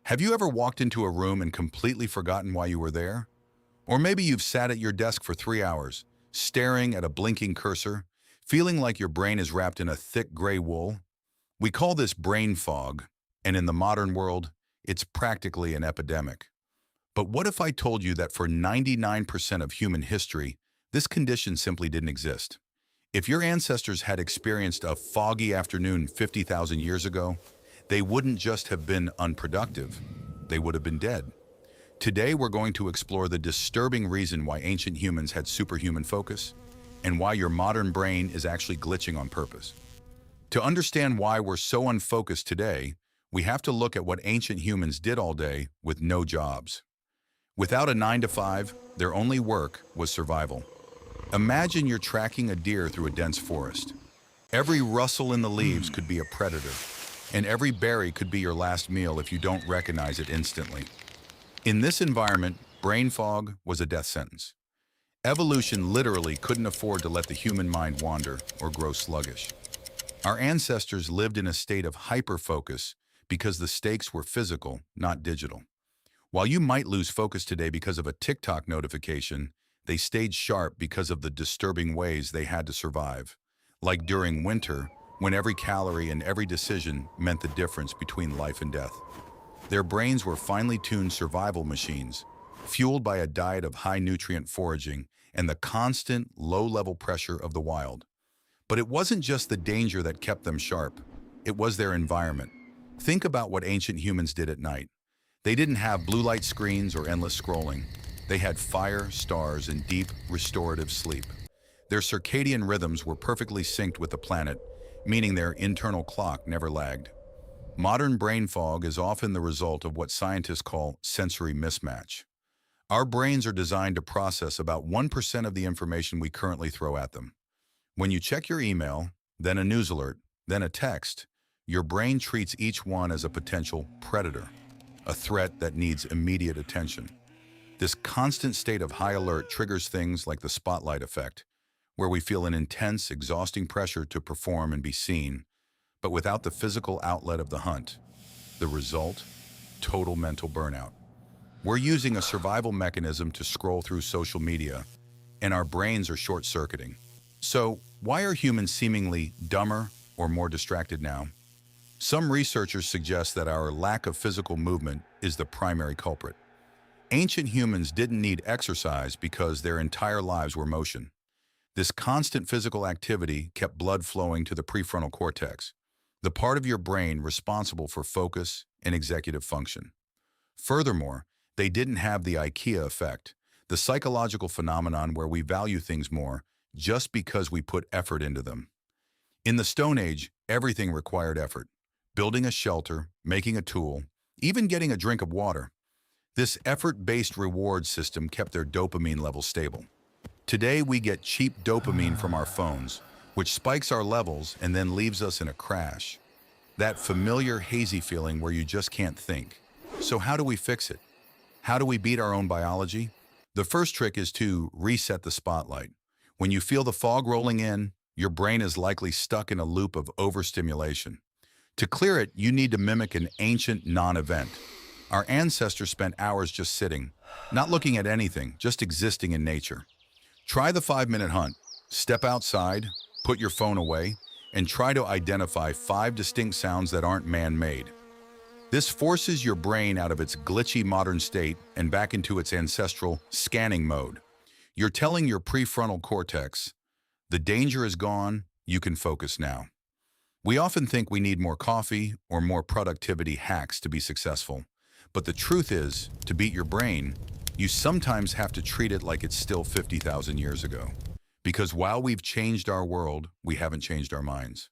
Have you ever walked into a room and completely forgotten why you were there? Or maybe you've sat at your desk for 3 hours, staring at a blinking cursor, feeling like your brain is wrapped in a thick gray wool? We call this brain fog, and in the modern world, it's practically an epidemic. But what if I told you that for 99% of human history, this condition simply didn't exist? If your ancestors had experienced a foggy afternoon 50,000 years ago, they wouldn't just have been unproductive, they would have been dead. Today, we're going to explore the disturbing reason why ancient humans had superhuman focus and why your modern brain is actually glitching on purpose. To understand why we're so unfocused today, we have to look at what ancient humans did all day with no jobs. Without a 9 to 5, their only work was survival. Imagine you're tracking a deer through a dense forest. Every rustle in the leaves could be a predator, and every berry could be your last meal if you don't recognize it instantly. In this environment, brain fog was a death sentence. Evolution literally couldn't afford to let the human mind wander or grow sluggish. Our ancestors lived in a state of hyper-focus because the stakes were physical, not digital. While you might lose focus today because of a TikTok notification, they stayed sharp because of the disturbing ways they had to survive. Like during winter, when every calorie and every decision meant the difference between life and death. Their brains were finely tuned survival machines, fueled by a diet of high-nutrient foraging and the constant, low-level pressure of the wild. But it wasn't just the danger that kept them sharp. It was their environment. Think about what ancient humans did at night. They didn't have blue light screens or endless scrolling. They had fire, stars, and deep, restorative sleep. Their circadian rhythms were perfectly synced with the planet, meaning their internal clock never lagged. Modern brain fog is often the result of what scientists call sensory mismatch. Our brains are designed to process about 1% of the information we currently throw at them. When you check your email, then a news alert, then a text, your brain treats each one as a potential predator, a threat that needs immediate attention. This constant state of high alert triggers things like the spotlight effect, where we feel an intense, exhausting pressure to perform and be seen, but without the physical outlet of the hunt. The result? Total mental burnout. We're using a survival mechanism to scroll through social media, and our brains are short-circuiting. So, why are humans seemingly dumber or more distracted now? Some researchers suggest that our lack of physical movement is the primary culprit. Ancient humans didn't need exercise because their entire lives were motion. This constant physical activity kept blood flowing to the prefrontal cortex, the part of your brain responsible for focus and executive function. Furthermore, they didn't have the IKEA effect, the psychological phenomenon where we value things more just because we put effort into them. In the Stone Age, everything required effort. Building a shelter, making a tool, even getting a drink of water. This effort-based reward system kept their dopamine levels stable. Today, we get cheap dopamine from our phones, which spikes our levels and then leaves us in a crash. That familiar hazy feeling where you just can't think. So how do we fix it? How do we beat our own biology? The first trick is to reset the spotlight. When you feel the fog rolling in, your brain is likely stuck in a loop of overstimulation. To clear it, you need to mimic an ancient non-event. Our ancestors spent hours just sitting, not looking at anything, just existing in nature. Try the 5-minute hunt. Step outside, put your phone away, and try to identify 5 distinct sounds that aren't man-made. This forces your brain out of its glitchy modern state and back into its ancestral scanning mode. You're telling your prefrontal cortex, the danger is gone, you can focus now. We often think we need more coffee or more productivity hacks to be successful. But the truth is, to beat your brain, you sometimes have to treat it like it's still 50,000 years ago. Because while we've changed our world, we haven't changed our minds.